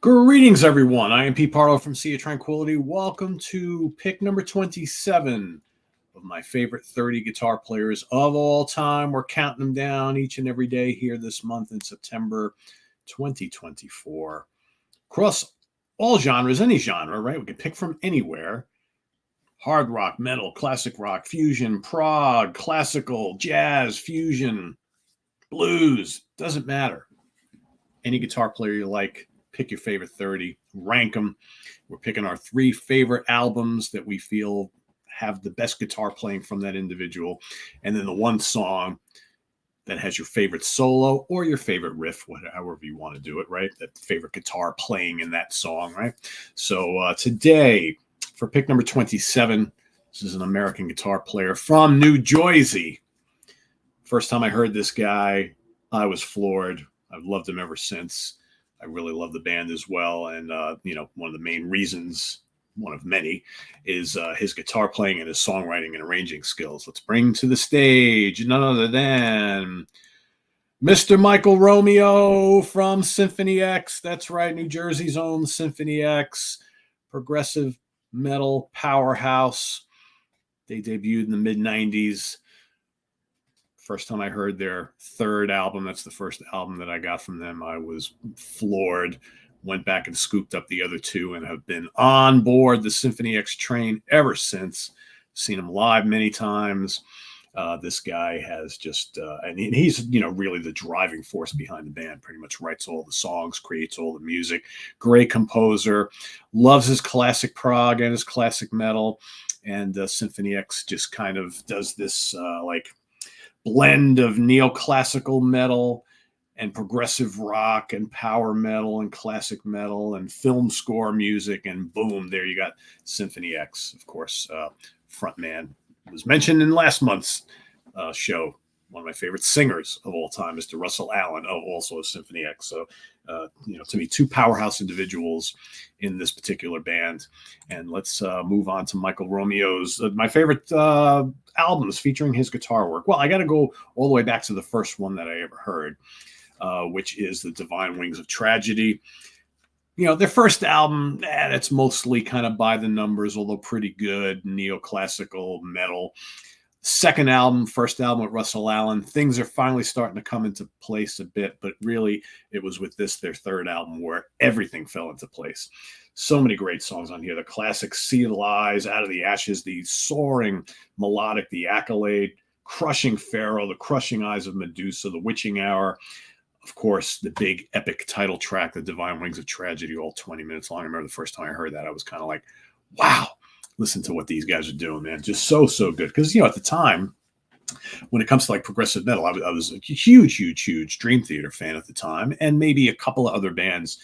Greetings, everyone. I am Pete Pardo from Sea of Tranquility. Welcome to pick number 27 of my favorite 30 guitar players of all time. We're counting them down each and every day here this month in September 2024. Across all genres, any genre, right? We can pick from anywhere. Hard rock, metal, classic rock, fusion, prog, classical, jazz, fusion, blues. Doesn't matter. Any guitar player you like. Pick your favorite 30, rank them. We're picking our 3 favorite albums that we feel have the best guitar playing from that individual. And then the one song that has your favorite solo or your favorite riff, however you want to do it, right? That favorite guitar playing in that song, right? So today, for pick number 27, this is an American guitar player from New Jersey. First time I heard this guy, I was floored. I've loved him ever since. I really love the band as well. And, one of the main reasons, one of many, is his guitar playing and his songwriting and arranging skills. Let's bring to the stage none other than Mr. Michael Romeo from Symphony X. That's right, New Jersey's own Symphony X, progressive metal powerhouse. They debuted in the mid-90s. First time I heard their third album, that's the first album that I got from them, I was floored. Went back and scooped up the other 2 and have been on board the Symphony X train ever since. Seen them live many times. This guy has just, and he's, really the driving force behind the band. Pretty much writes all the songs, creates all the music. Great composer. Loves his classic prog and his classic metal. And Symphony X just kind of does this, blend of neoclassical metal and progressive rock and power metal and classic metal and film score music, and boom, there you got Symphony X. Of course, frontman was mentioned in last month's show. One of my favorite singers of all time, Mr. Russell Allen, also Symphony X. So, to me, 2 powerhouse individuals in this particular band. And let's move on to Michael Romeo's, my favorite albums featuring his guitar work. Well, I got to go all the way back to the first one that I ever heard, which is The Divine Wings of Tragedy. Their first album, that's mostly kind of by the numbers, although pretty good, neoclassical metal. Second album, first album with Russell Allen, things are finally starting to come into place a bit, but really it was with this, their third album, where everything fell into place. So many great songs on here. The classic Sea of Lies, Out of the Ashes, the soaring melodic, The Accolade, Crushing Pharaoh, The Crushing Eyes of Medusa, The Witching Hour. Of course, the big epic title track, The Divine Wings of Tragedy, all 20 minutes long. I remember the first time I heard that, I was kind of like, wow. Listen to what these guys are doing, man. Just so good. Because, at the time, when it comes to progressive metal, I was a huge Dream Theater fan at the time. And maybe a couple of other bands,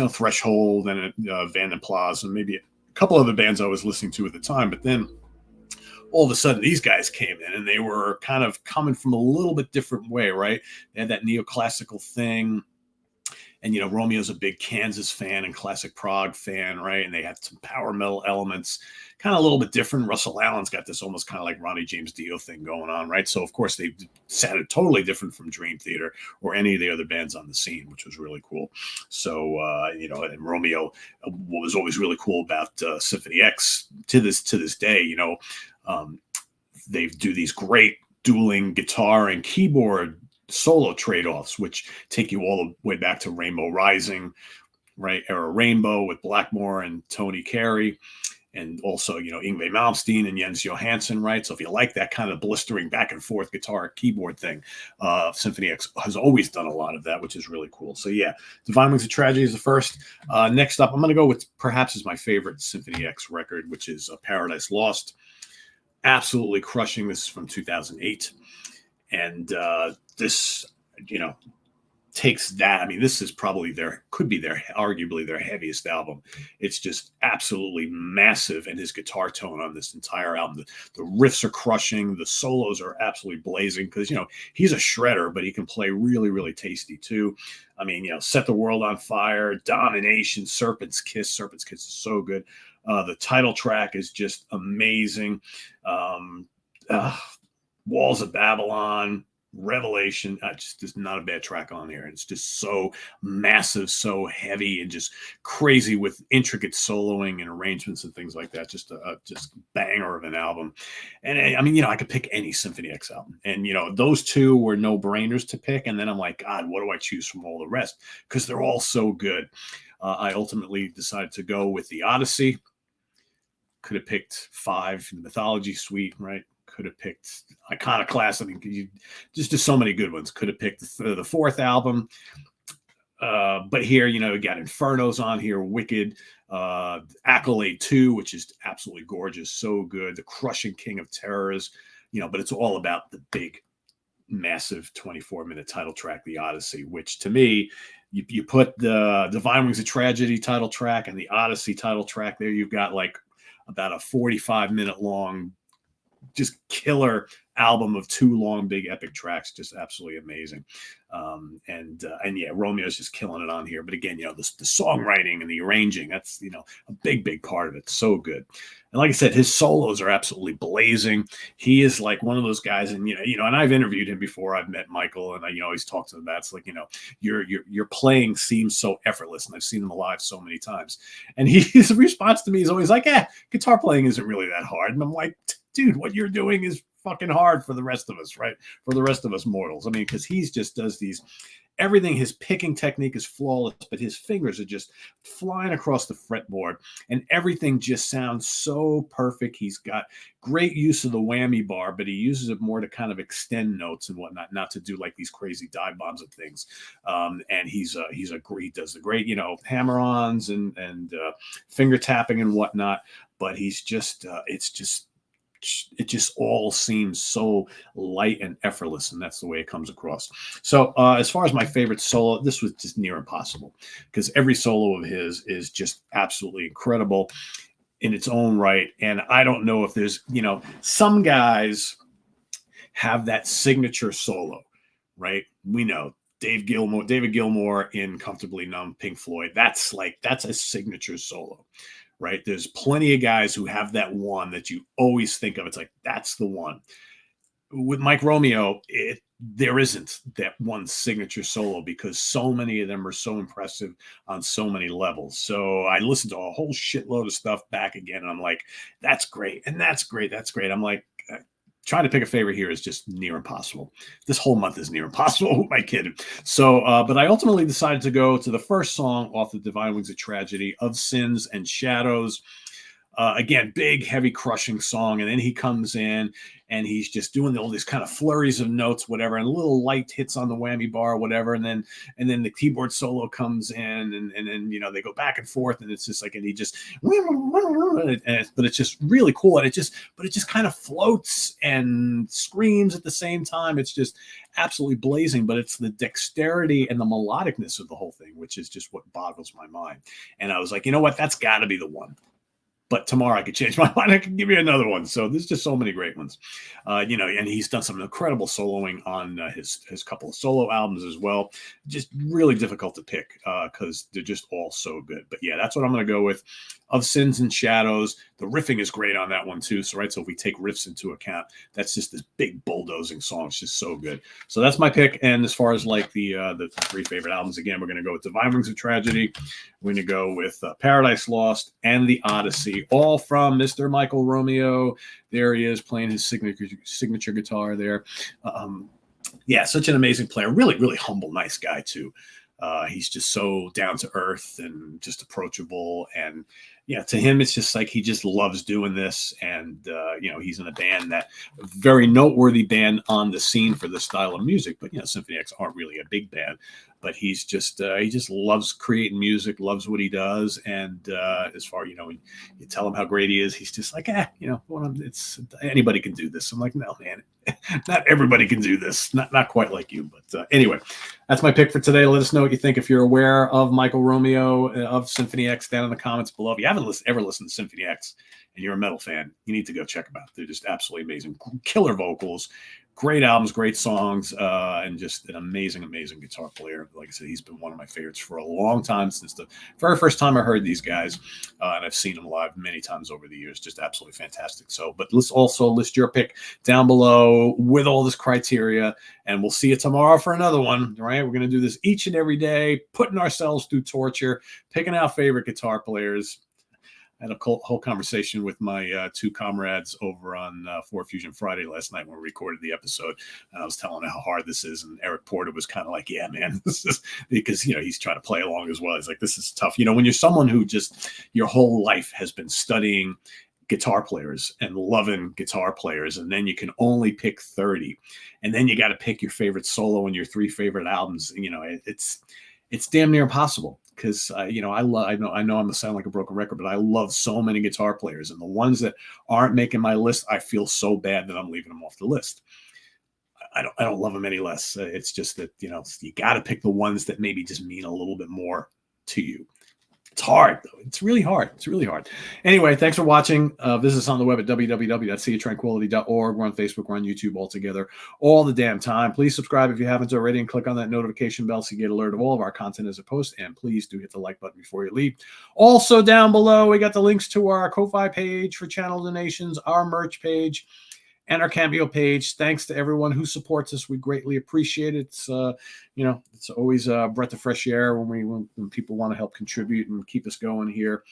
Threshold and Van den Plas, and maybe a couple other bands I was listening to at the time. But then all of a sudden, these guys came in and they were kind of coming from a little bit different way, right? They had that neoclassical thing. And, Romeo's a big Kansas fan and classic prog fan, right? And they had some power metal elements, kind of a little bit different. Russell Allen's got this almost kind of like Ronnie James Dio thing going on, right? So, of course, they sounded totally different from Dream Theater or any of the other bands on the scene, which was really cool. So, and Romeo, what was always really cool about Symphony X to this day, they do these great dueling guitar and keyboard solo trade-offs, which take you all the way back to Rainbow Rising, right? Era Rainbow with Blackmore and Tony Carey, and also, Yngwie Malmsteen and Jens Johansson, right? So if you like that kind of blistering back and forth guitar keyboard thing, Symphony X has always done a lot of that, which is really cool. So yeah, Divine Wings of Tragedy is the first. Next up, I'm going to go with perhaps is my favorite Symphony X record, which is Paradise Lost. Absolutely crushing. This is from 2008. And this, takes that. I mean, this is probably arguably their heaviest album. It's just absolutely massive. And his guitar tone on this entire album, the riffs are crushing. The solos are absolutely blazing because, he's a shredder, but he can play really, really tasty too. I mean, Set the World on Fire, Domination, Serpent's Kiss. Serpent's Kiss is so good. The title track is just amazing. Walls of Babylon, revelation. Just not a bad track on here. It's just so massive, so heavy, and just crazy with intricate soloing and arrangements and things like that. Just a just banger of an album. And I mean, I could pick any Symphony X album, and those two were no brainers to pick. And then I'm like, God, what do I choose from all the rest? Because they're all so good. I ultimately decided to go with the Odyssey. Could have picked 5 in the Mythology Suite, right? Could have picked Iconoclast. I mean, just so many good ones. Could have picked the 4th album. But here, we got Inferno's on here, Wicked, Accolade 2, which is absolutely gorgeous, so good. The Crushing King of Terrors, but it's all about the big, massive 24-minute title track, The Odyssey, which to me, you put the Divine Wings of Tragedy title track and the Odyssey title track there, you've got like about a 45-minute long, just killer album of 2 long, big, epic tracks, just absolutely amazing. And yeah, Romeo's just killing it on here. But again, the songwriting and the arranging, that's a big part of it. So good. And like I said, his solos are absolutely blazing. He is like one of those guys, and and I've interviewed him before. I've met Michael, and I always talk to him about it's like your playing seems so effortless, and I've seen him live so many times. And his response to me is always like, guitar playing isn't really that hard. And I'm like, dude, what you're doing is fucking hard for the rest of us, right? For the rest of us mortals. I mean, because he's just does these, everything, his picking technique is flawless, but his fingers are just flying across the fretboard, and everything just sounds so perfect. He's got great use of the whammy bar, but he uses it more to kind of extend notes and whatnot, not to do like these crazy dive bombs and things. And he does the great, hammer-ons and finger tapping and whatnot. But he's just, it just all seems so light and effortless, and that's the way it comes across. So as far as my favorite solo, this was just near impossible, because every solo of his is just absolutely incredible in its own right. And I don't know if there's, some guys have that signature solo, right? We know David Gilmour in Comfortably Numb, Pink Floyd. That's a signature solo. Right? There's plenty of guys who have that one that you always think of. It's like, that's the one. With Mike Romeo, there isn't that one signature solo, because so many of them are so impressive on so many levels. So I listened to a whole shitload of stuff back again, and I'm like, that's great. And that's great. That's great. I'm like, trying to pick a favorite here is just near impossible. This whole month is near impossible. Who am I kidding? So, but I ultimately decided to go to the first song off the Divine Wings of Tragedy, Of Sins and Shadows. Again, big, heavy, crushing song. And then he comes in and he's just doing all these kind of flurries of notes, whatever, and little light hits on the whammy bar, whatever. And then the keyboard solo comes in, and then, they go back and forth, and it's just like, and he just, but it's just really cool. And it just kind of floats and screams at the same time. It's just absolutely blazing, but it's the dexterity and the melodicness of the whole thing, which is just what boggles my mind. And I was like, you know what? That's got to be the one. But tomorrow I could change my mind. I could give you another one. So there's just so many great ones, and he's done some incredible soloing on his couple of solo albums as well. Just really difficult to pick because they're just all so good. But yeah, that's what I'm going to go with. Of Sins and Shadows. The riffing is great on that one too. So if we take riffs into account, that's just this big bulldozing song. It's just so good. So that's my pick. And as far as like the 3 favorite albums, again, we're going to go with Divine Wings of Tragedy. We're going to go with Paradise Lost and The Odyssey, all from Mr. Michael Romeo. There he is playing his signature guitar there. Yeah, such an amazing player. Really, really humble, nice guy too. He's just so down to earth and just approachable. And to him, it's just like he just loves doing this. And, he's in a band very noteworthy band on the scene for this style of music. But, Symphony X aren't really a big band. But he just loves creating music, loves what he does. And as far, when you tell him how great he is, he's just like, it's anybody can do this. I'm like, no, man, not everybody can do this. Not quite like you. But anyway, that's my pick for today. Let us know what you think. If you're aware of Michael Romeo of Symphony X, down in the comments below. If you haven't ever listened to Symphony X and you're a metal fan, you need to go check them out. They're just absolutely amazing. Killer vocals, great albums, great songs, and just an amazing, amazing guitar player. Like I said, he's been one of my favorites for a long time, since the very first time I heard these guys, and I've seen them live many times over the years. Just absolutely fantastic. So, but let's also list your pick down below with all this criteria, and we'll see you tomorrow for another one. Right? We're going to do this each and every day, putting ourselves through torture, picking out favorite guitar players. I had a whole conversation with my two comrades over on Ford Fusion Friday last night when we recorded the episode. And I was telling them how hard this is. And Eric Porter was kind of like, yeah, man, this is, because, he's trying to play along as well. He's like, this is tough. When you're someone who just your whole life has been studying guitar players and loving guitar players, and then you can only pick 30, and then you got to pick your favorite solo and your 3 favorite albums. It's damn near impossible, because I know I'm gonna sound like a broken record, but I love so many guitar players, and the ones that aren't making my list, I feel so bad that I'm leaving them off the list. I don't love them any less. It's just that you got to pick the ones that maybe just mean a little bit more to you. It's hard, though. It's really hard. It's really hard. Anyway, thanks for watching. Visit us on the web at www.seatranquility.org. We're on Facebook. We're on YouTube all together all the damn time. Please subscribe if you haven't already, and click on that notification bell so you get alert of all of our content as a post. And please do hit the like button before you leave. Also, down below, we got the links to our Ko-Fi page for channel donations, our merch page, and our Cameo page. Thanks to everyone who supports us. We greatly appreciate it. It's always a breath of fresh air when people want to help contribute and keep us going here.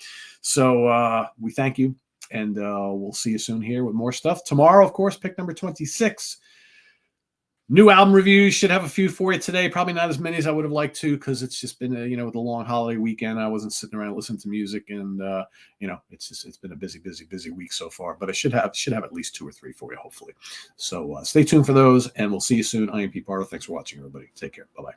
So we thank you, and we'll see you soon here with more stuff. Tomorrow, of course, pick number 26. New album reviews. Should have a few for you today. Probably not as many as I would have liked to, because it's just been with the long holiday weekend, I wasn't sitting around listening to music, and it's been a busy week so far. But I should have at least 2 or 3 for you, hopefully. So stay tuned for those, and we'll see you soon. I am Pete Pardo. Thanks for watching, everybody. Take care. Bye-bye.